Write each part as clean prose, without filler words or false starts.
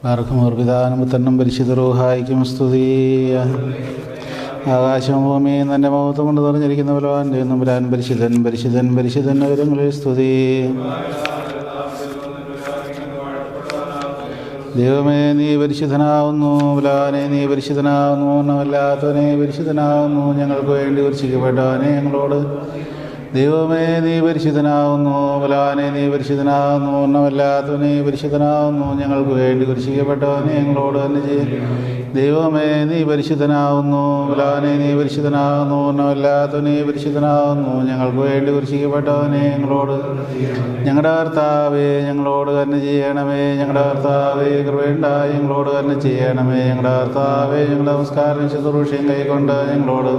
ബാർക്കുമോർപിതാനും പുത്രനും പരിശുദ്ധ റൂഹായിക്കും സ്തുതി. ആകാശവും ഭൂമിയും തൻ്റെ മഹത്വം കൊണ്ട് നിറഞ്ഞിരിക്കുന്ന ബലവാന്റെ നമ്പുരാൻ പരിശുദ്ധൻ പരിശുദ്ധൻ പരിശുദ്ധൻ ഉയരങ്ങളിൽ സ്തുതി. ദൈവമേ നീ പരിശുദ്ധനാവുന്നു, ബലവാനെ നീ പരിശുദ്ധനാവുന്നു, ഒന്നുമല്ലാത്തവനെ പരിശുദ്ധനാവുന്നു, ഞങ്ങൾക്ക് വേണ്ടി കുരിശിക്കപ്പെട്ടവനെ ഞങ്ങളോട്. ദൈവമേ നീ പരിശുദ്ധനാവുന്നു, ബലവാനെ നീ പരിശുദ്ധനാവുന്നു, ഒന്നുമല്ലാത്തവനെ പരിശുദ്ധനാവുന്നു, ഞങ്ങൾക്ക് വേണ്ടി കുരിശിക്കപ്പെട്ടവനെ ഞങ്ങളോട് തന്നെ ചെയ്യും. ദൈവമേ നീ പരിശുദ്ധനാവുന്നു, ബലവാനെ നീ പരിശുദ്ധനാവുന്നു, ഒന്നുമല്ലാത്തവനെ പരിശുദ്ധനാവുന്നു, ഞങ്ങൾക്ക് വേണ്ടി കുരിശിക്കപ്പെട്ടവനെ ഞങ്ങളോട്. ഞങ്ങളുടെ കർത്താവേ ഞങ്ങളോട് തന്നെ ചെയ്യണമേ, ഞങ്ങളുടെ കർത്താവേ കൃപയുണ്ടായി ഞങ്ങളോട് തന്നെ ചെയ്യണമേ, ഞങ്ങളുടെ കർത്താവേ ഞങ്ങളുടെ നമസ്കാരം ശുശ്രൂഷയും കൈക്കൊണ്ട് ഞങ്ങളോട്.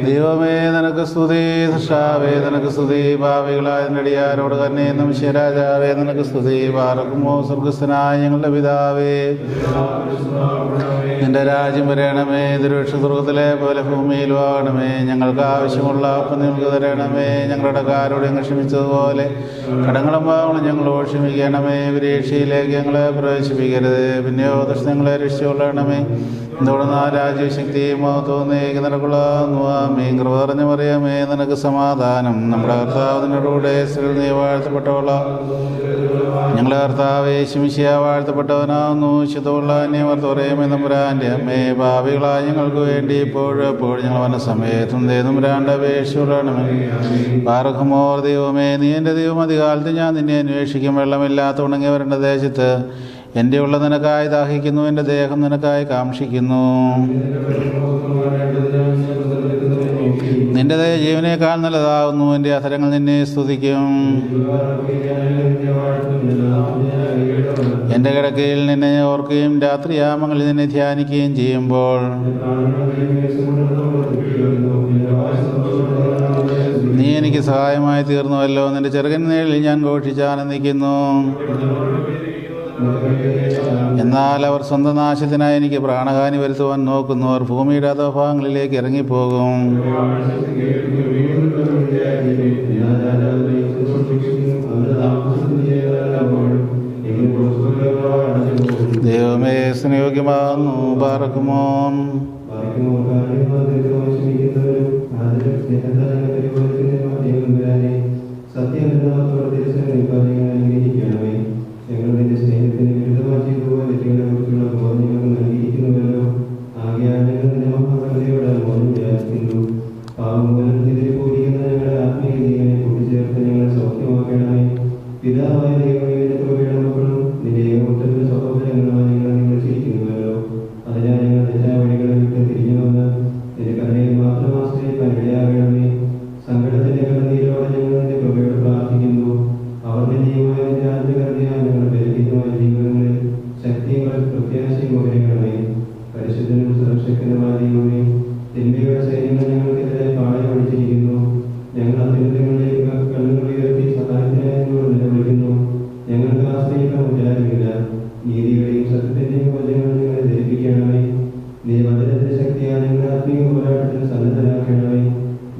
ദൈവമേ നിനക്ക് സ്തുതി, സൃഷ്ടാവേ നിനക്ക് സ്തുതി, ഭാവികളായ നടിയാരോട് തന്നെ നമസ്യരാജാവേ നിനക്ക് സ്തുതി. പാർക്കുമോ സ്വർഗസ്ഥനായ ഞങ്ങളുടെ പിതാവേ, നിന്റെ രാജ്യം വരണമേ, തിരുവക്ഷ സ്വർഗത്തിലെ പോലെ ഭൂമിയിലും ആകണമേ. ഞങ്ങൾക്ക് ആവശ്യമുള്ള അപ്പം ഞങ്ങൾക്ക് തരണമേ, ഞങ്ങളുടെ കാരോട് ഞങ്ങൾ ക്ഷമിച്ചതുപോലെ കടങ്ങളും പാവങ്ങളും ഞങ്ങളോട് ക്ഷമിക്കണമേ. പരീക്ഷയിലേക്ക് ഞങ്ങളെ പ്രവേശിപ്പിക്കരുത്, പിന്നെയോ ദുഷ്ടങ്ങളെ രക്ഷിച്ചുകൊള്ളണമേ. എന്തുകൊണ്ടെന്ന് ആ രാജ്യശക്തിയും തോന്നിയേക്ക് നിനക്കുള്ളാകുന്നു. ആമേൻ. കൃപ നിറഞ്ഞ മറിയമേ നിനക്ക് സമാധാനം, നമ്മുടെ കർത്താവിൻ്റെ കൂടെ സ്ത്രീകൾ നീ വാഴ്ത്തപ്പെട്ടവളാ. ഞങ്ങളുടെ കർത്താവേ ശിമിശിയ വാഴ്ത്തപ്പെട്ടവനാകുന്നു. ശുദ്ധമുള്ള അന്യമർത്തോറയമേ നമ്പുരാൻ്റെ അമ്മേ, ഭാവികളായ ഞങ്ങൾക്ക് വേണ്ടി ഇപ്പോഴും എപ്പോഴും ഞങ്ങൾ വന്ന സമയത്തും നമ്പുരാൻ്റെ അപേക്ഷിച്ചുകൊള്ളണമേ. ബാറഖുമോർ ദൈവമേ നീ എൻ്റെ ദൈവം, അധികാലത്ത് ഞാൻ നിന്നെ അന്വേഷിക്കും. വെള്ളമില്ലാത്ത ഉണങ്ങി വരേണ്ട ദേശത്ത് എൻ്റെ ഉള്ള നിനക്കായി ദാഹിക്കുന്നു, എൻ്റെ ദേഹം നിനക്കായി കാക്ഷിക്കുന്നു. നിന്റെ ദയ ജീവനേക്കാൾ നല്ലതാകുന്നു, എൻ്റെ അധരങ്ങൾ നിന്നെ സ്തുതിക്കും. എൻ്റെ കിടക്കയിൽ നിന്നെ ഓർക്കുകയും രാത്രിയാമങ്ങളിൽ നിന്നെ ധ്യാനിക്കുകയും ചെയ്യുമ്പോൾ നീ എനിക്ക് സഹായമായി തീർന്നുവല്ലോ. നിന്റെ ചെറുകൻ നേരിൽ ഞാൻ ഘോഷിച്ചാനന്ദിക്കുന്നു. എന്നാൽ അവർ സ്വന്തം നാശത്തിനായി എനിക്ക് പ്രാണഹാനി വരുത്തുവാൻ നോക്കുന്നവർ ഭൂമിയുടെ അധോഭാഗങ്ങളിലേക്ക് ഇറങ്ങിപ്പോകും. ദൈവമേ സ്നേഹയോഗ്യമാകുന്നു. പാർക്കുമോൻ ഞങ്ങളുടെ സ്നേഹത്തിന് വിരുദ്ധമായി ചെയ്തുപോലെ കുറിച്ചുള്ള ബോധം ഞങ്ങൾ നൽകിയിരിക്കുന്നുവല്ലോ. ആകെയാൽ ഞങ്ങൾ നിന്റെ മഹാകരുണയോട് ബോധം വിചാരിക്കുന്നു. പാവം മൂലം എതിരെ പോയിരിക്കുന്ന ഞങ്ങളുടെ ആത്മീയ ജീവനെ കൂട്ടിച്ചേർത്ത് ഞങ്ങൾ സൗഖ്യമാക്കണമേ. പിതാവായ ദൈവമേ നിന്റെ കൃപയുടെ മക്കളും നിന്റെ ഏകോട്ടത്തിന്റെ സഹോദരങ്ങളുമായി ഞങ്ങൾ വിളിച്ചിരിക്കുന്നുവല്ലോ. അതിനാൽ ഞങ്ങൾ തെറ്റായ വഴികളെ വിട്ട് തിരിഞ്ഞു വന്ന് നിന്റെ കരുണയിൽ മാത്രം ആശ്രയിക്കാൻ ഇടയാകണമേ. സങ്കടത്തിന്റെ കണ്ണീരോടെ ഞങ്ങൾ നിന്റെ കൃപയോട് പ്രാർത്ഥിക്കുന്നു. അവർ നിന്നെയുമായ നിന്റെ ആത്മകരുണയാൽ ഞങ്ങൾ ബലഹീനമായ ജീവിതങ്ങളിൽ ശക്തിയും പ്രത്യാശയും പകരണമേ. പരിശുദ്ധനും സുരക്ഷകനുമായ ദൈവമേ, തിന്മയുടെ സൈന്യങ്ങൾ ഞങ്ങൾക്കെതിരെ പാളയമടിച്ചിരിക്കുന്നു. ഞങ്ങൾ അത്യുന്നതങ്ങളിലേക്ക് കണ്ണുകൾ ഉയർത്തി സഹായത്തിനായി ഞങ്ങൾ നിലവിളിക്കുന്നു. ഞങ്ങൾക്ക് ആശ്രയിക്കാൻ വിചാരമില്ല. നീതിയുടെയും സത്യത്തിന്റെയും വചനങ്ങൾ ഞങ്ങളെ ധരിപ്പിക്കണമേ. നീ വചനത്തിന്റെ ശക്തിയാൽ ഞങ്ങളുടെ ആത്മീയ പോരാട്ടത്തിന് സന്നദ്ധരാക്കണമേ.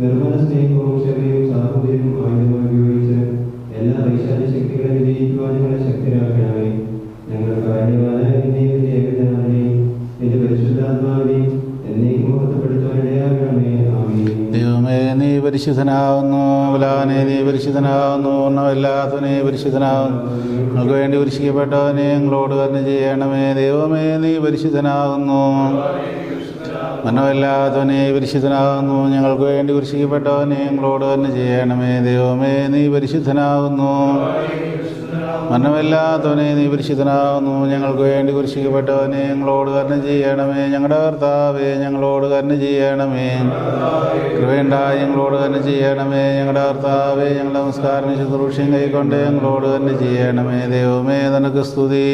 നിർമ്മല സ്നേഹവും ക്ഷമയും സാഹോദര്യവും ആയുധമായി ഉപയോഗിച്ച് എല്ലാ വൈശാല ശക്തികളെ വിജയിക്കുവാൻ ഞങ്ങളെ ശക്തരാക്കണമേ. ഞങ്ങൾ കാരണവാനായ നിന്നെയും നിന്റെ ഏകജനാനെയും നിന്റെ പരിശുദ്ധാത്മാവിനെയും എന്നേക്കും മഹത്വപ്പെടുത്തുവാനിടയാകണമേ. ആമേൻ. ദൈവമേ നീ പരിശുദ്ധനാവുന്നു, ബലവാനെ നീ പരിശുദ്ധനാവുന്നു, ഒന്നുമല്ലാത്തവനെ പരിശുദ്ധനാവുന്നു, ഞങ്ങൾക്ക് വേണ്ടി കുരിശിക്കപ്പെട്ടവനെ ഞങ്ങളോട് തന്നെ ചെയ്യണമേ. ദൈവമേ നീ പരിശുദ്ധനാവുന്നു, മനമില്ലാത്തവനെ പരിശുദ്ധനാകുന്നു, ഞങ്ങൾക്ക് വേണ്ടി കുരിശിക്കപ്പെട്ടവനെ ഞങ്ങളോട് തന്നെ ചെയ്യണമേ. ദൈവമേ നീ പരിശുദ്ധനാകുന്നു, മനമില്ലാത്തവനെ നീ പരിശുദ്ധനാകുന്നു, ഞങ്ങൾക്ക് വേണ്ടി കുരിശിക്കപ്പെട്ടവനെ ഞങ്ങളോട് തന്നെ ചെയ്യണമേ. ഞങ്ങളുടെ കർത്താവേ ഞങ്ങളോട് തന്നെ ചെയ്യണമേ, കൃപയുണ്ടായി ഞങ്ങളോട് തന്നെ ചെയ്യണമേ. ഞങ്ങളുടെ കർത്താവേ ഞങ്ങളുടെ നമസ്കാരം ശുശ്രൂഷയും കൈക്കൊണ്ട് ഞങ്ങളോട് തന്നെ ചെയ്യണമേ. ദൈവമേ നിനക്ക് സ്തുതി,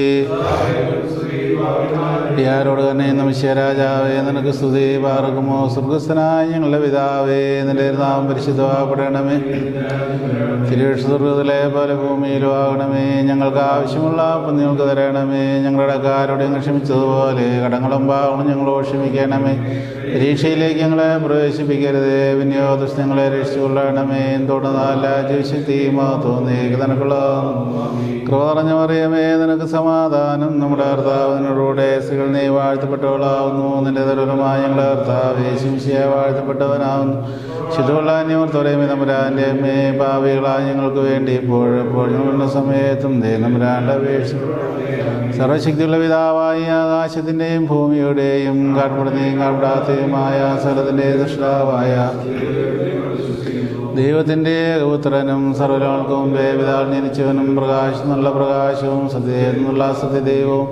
ോട് തന്നെ നമസ്യരാജാവേ നിനക്ക് സ്തുതി. പാർക്കുമോ സ്വർഗസ്ഥനായ ഞങ്ങളുടെ പിതാവേ, നിന്റെ നാമം പരിശുദ്ധമാക്കപ്പെടണമേ. തിരുവക്ഷ സ്വർഗത്തിലെ പോലെ ഭൂമിയിലും ആകണമേ. ഞങ്ങൾക്ക് ആവശ്യമുള്ള പുണ്യങ്ങൾക്ക് തരണമേ. ഞങ്ങളുടെ കാരോട് ഞങ്ങൾ ക്ഷമിച്ചതുപോലെ കടങ്ങളും പാവങ്ങളും ഞങ്ങളോട് ക്ഷമിക്കണമേ. പരീക്ഷയിലേക്ക് ഞങ്ങളെ പ്രവേശിപ്പിക്കരുതേ, പിന്നെയോ ദുഷ്ടങ്ങളെ രക്ഷിച്ചുകൊള്ളണമേ. തുടർന്നാൽ രാജ്യശക്തിയുമോ തോന്നിയേക്ക് നിനക്കുള്ള കൃപ നിറഞ്ഞ മറിയമേ, നിനക്ക് സമാധാനം. നമ്മുടെ കർത്താവിനോടുകൂടെ സ്ത്രീകൾ നീ വാഴ്ത്തപ്പെട്ടവളാവുന്നു. നിന്റെ തരുലമായ ഞങ്ങളുടെ കർത്താവേ ശിംശിയെ വാഴ്ത്തപ്പെട്ടവനാവുന്നു. ശുദ്ധമുള്ള അന്യമർത്തോടെയും തമ്പുരാൻ്റെ അമ്മേ, പാപികളായ ഞങ്ങൾക്ക് വേണ്ടി ഇപ്പോഴെപ്പോഴും ഞങ്ങളുടെ സമയത്തും തമ്പുരാൻ്റെ അപേക്ഷ. സർവശക്തിയുള്ള പിതാവായി ആകാശത്തിൻ്റെയും ഭൂമിയുടെയും കാൺപ്പെടുന്നതും കാൺപ്പെടാത്തതുമായ സകലത്തിൻ്റെയും സൃഷ്ടാവായ ദൈവത്തിൻ്റെ പുത്രനും സർവ്വലോകർക്കും മുമ്പേ പിതാവിൽ ജനിച്ചവനും പ്രകാശം നല്ല പ്രകാശവും സത്യന്നുള്ള സത്യദൈവവും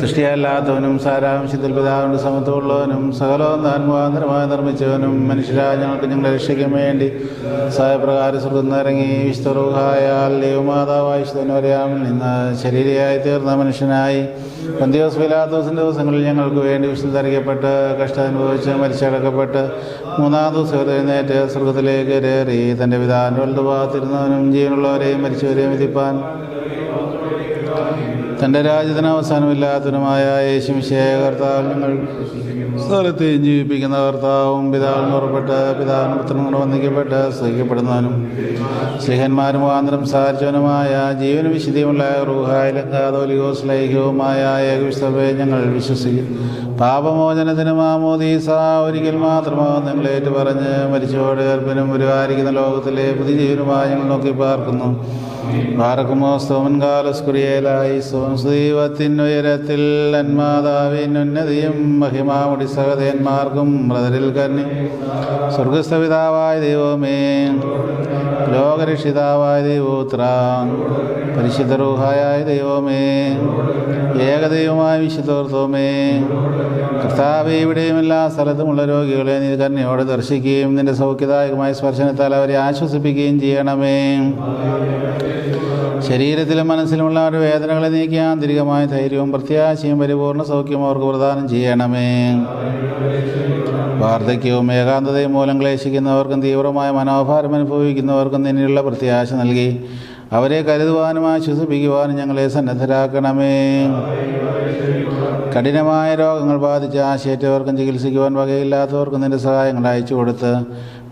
സൃഷ്ടിയല്ലാത്തവനും സാരാംശത്തിൽ പിതാവിൻ്റെ സമത്വമുള്ളവനും സകലവും താൻ മുഖാന്തരമായി നിർമ്മിച്ചവനും മനുഷ്യരായ ഞങ്ങൾക്ക് ഞങ്ങളുടെ രക്ഷയ്ക്കും വേണ്ടി സഹായപ്രകാരം സ്വർഗ്ഗം ഇറങ്ങി വിശുദ്ധറുഹായാൽ ദൈവമാതാവായി വിശുദ്ധനോരയാമിൽ നിന്ന് ശരീരയായി തീർന്ന മനുഷ്യനായി പന്തിയോസ് പിലാത്തോസിൻ്റെ ദിവസങ്ങളിൽ ഞങ്ങൾക്ക് വേണ്ടി വിശുദ്ധീകരിക്കപ്പെട്ട് കഷ്ടമനുഭവിച്ച് മരിച്ചടക്കപ്പെട്ട് മൂന്നാം ദിവസം എഴുന്നേറ്റ് സ്വർഗത്തിലേക്ക് കയറി തൻ്റെ പിതാവിൻ്റെ വലതുഭാഗത്തിരുന്നവനും ജീവനുള്ളവരെയും മരിച്ചവരെയും വിധിപ്പാൻ തൻ്റെ രാജ്യത്തിന് അവസാനമില്ലാത്തവനുമായ യേശുമിശിഹായ കർത്താവ് ഞങ്ങൾ സ്ഥലത്തെയും ജീവിപ്പിക്കുന്ന കർത്താവും പിതാവിന് പുറപ്പെട്ട് പിതാവിന് പുത്രനും വന്ദിക്കപ്പെട്ട് സ്നേഹിക്കപ്പെടുന്നവനും സ്നേഹന്മാരും മുഖാന്തരം സാധിച്ചവനുമായ ജീവന് വിശുദ്ധിയുമുള്ള റൂഹായിലും കാതോലികോസ് ലൈഹികവുമായ ഏകവിശ്വസഭയെ ഞങ്ങൾ വിശ്വസിക്കും. പാപമോചനത്തിന് മാമോദീസ ഒരിക്കൽ മാത്രമാകും ഞങ്ങളേറ്റു പറഞ്ഞ് മരിച്ചോട് ഗർഭനും ഒരുവാരിക്കുന്ന ലോകത്തിലെ പുതിയ ജീവനുമായി ഞങ്ങൾ നോക്കി പാർക്കുന്നു. ഭാരക്കുമോസ്തോമൻകാലസ്കുറിയേലായി ദൈവത്തിനുയരത്തിൽ അന്മാതാവിനുന്നതിയും മഹിമാമുടി സഹതന്മാർക്കും മൃതരിൽ കന്നി സ്വർഗസ്ഥ പിതാവായ ദൈവമേ, ലോകരക്ഷിതാവായ ദൈവോത്ര പരിശുദ്ധ റൂഹായായ ദൈവമേ, ഏകദൈവമായ വിശുദ്ധോർത്തോമേ, കർത്താവേ, ഇവിടെയും എല്ലാ സ്ഥലത്തുമുള്ള രോഗികളെ നീ കരുണയോടെ ദർശിക്കുകയും നിന്റെ സൗഖ്യദായകമായ സ്പർശനത്താൽ അവരെ ആശ്വസിപ്പിക്കുകയും ചെയ്യണമേ. ശരീരത്തിലും മനസ്സിലുമുള്ള അവരുടെ വേദനകളെ നീക്കി ആന്തരികമായ ധൈര്യവും പ്രത്യാശയും പരിപൂർണ്ണ സൗഖ്യവും അവർക്ക് പ്രദാനം ചെയ്യണമേ. വാർദ്ധക്യവും ഏകാന്തതയും മൂലം ക്ലേശിക്കുന്നവർക്കും തീവ്രമായ മനോഭാരം അനുഭവിക്കുന്നവർക്കും നിന്നിലുള്ള പ്രത്യാശ നൽകി അവരെ കരുതുവാനും ആശ്വസിപ്പിക്കുവാനും ഞങ്ങളെ സന്നദ്ധരാക്കണമേ. കഠിനമായ രോഗങ്ങൾ ബാധിച്ച് ആശയേറ്റവർക്കും ചികിത്സിക്കുവാൻ വകയില്ലാത്തവർക്കും നിന്റെ സഹായങ്ങൾ അയച്ചു കൊടുത്ത്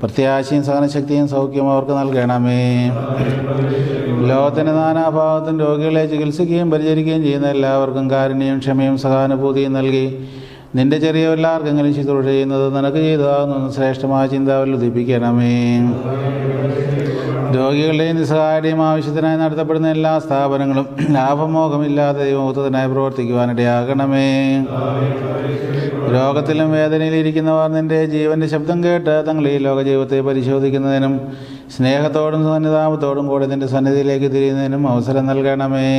പ്രത്യാശയും സഹനശക്തിയും സൗഖ്യവും അവർക്ക് നൽകണമേ. ലോകത്തിൻ്റെ നാനാഭാഗത്തും രോഗികളെ ചികിത്സിക്കുകയും പരിചരിക്കുകയും ചെയ്യുന്ന എല്ലാവർക്കും കാരുണ്യവും ക്ഷമയും സഹാനുഭൂതിയും നൽകി നിന്റെ ചെറിയ എല്ലാവർക്കെങ്കിലും ശുശ്രൂഷ ചെയ്യുന്നത് നിനക്ക് ചെയ്തതാകുന്ന ശ്രേഷ്ഠമായ ചിന്ത അവരിൽ ഉദിപ്പിക്കണമേ. രോഗികളുടെയും നിസ്സഹായുടെയും ആവശ്യത്തിനായി നടത്തപ്പെടുന്ന എല്ലാ സ്ഥാപനങ്ങളും ലാഭമോഹമില്ലാതെ ദൈവമൂത്തത്തിനായി പ്രവർത്തിക്കുവാനിടയാകണമേ. രോഗത്തിലും വേദനയിലിരിക്കുന്നവർ നിന്റെ ജീവൻ്റെ ശബ്ദം കേട്ട് തങ്ങൾ ഈ ലോക ജീവിതത്തെ പരിശോധിക്കുന്നതിനും സ്നേഹത്തോടും സന്നിധാനത്തോടും കൂടി നിന്റെ സന്നിധിയിലേക്ക് തിരിയുന്നതിനും അവസരം നൽകണമേ.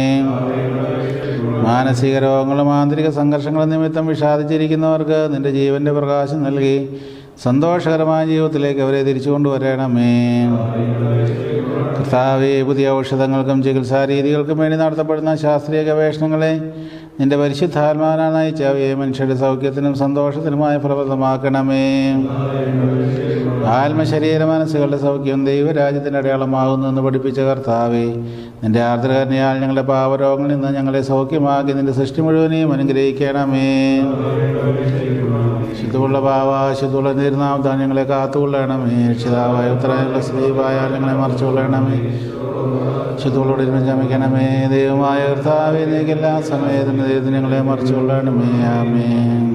മാനസിക രോഗങ്ങളും ആന്തരിക സംഘർഷങ്ങളും നിമിത്തം വിഷാദിച്ചിരിക്കുന്നവർക്ക് നിന്റെ ജീവൻ്റെ പ്രകാശം നൽകി സന്തോഷകരമായ ജീവിതത്തിലേക്ക് അവരെ തിരിച്ചു കൊണ്ടുവരണമേ. കർത്താവേ, പുതിയ ഔഷധങ്ങൾക്കും ചികിത്സാരീതികൾക്കും വേണ്ടി നടത്തപ്പെടുന്ന ശാസ്ത്രീയ ഗവേഷണങ്ങളെ നിന്റെ പരിശുദ്ധാത്മാവിനാൽ നയിച്ച അവയെ മനുഷ്യരുടെ സൗഖ്യത്തിനും സന്തോഷത്തിനുമായി ഫലപ്രദമാക്കണമേ. ആത്മശരീര മനസ്സുകളുടെ സൗഖ്യം ദൈവരാജ്യത്തിൻ്റെ അടയാളമാകുന്നു എന്ന് പഠിപ്പിച്ച കർത്താവേ, നിന്റെ ആർദ്രകരുണയാൽ ഞങ്ങളുടെ പാവരോഗങ്ങളിൽ നിന്ന് ഞങ്ങളെ സൗഖ്യമാക്കി നിന്റെ സൃഷ്ടി മുഴുവനെയും അനുഗ്രഹിക്കണമേ. ശുദ്ധമുള്ള ശുദ്ധമുള്ള നീർനാമത്താൽ ഞങ്ങളെ കാത്തുകൊള്ളണമേ. രക്ഷിതാവായ ഉത്തരായുള്ള സ്ലീവായാൽ ഞങ്ങളെ മറച്ചുകൊള്ളണമേ. ശുദ്ധമുള്ളോട് ചമിക്കണമേ. ദൈവമായ കർത്താവേ, നീക്കെല്ലാ സമയത്തും ദൈവത്തിന് ഞങ്ങളെ മറച്ചുകൊള്ളണമേ. ആമേൻ.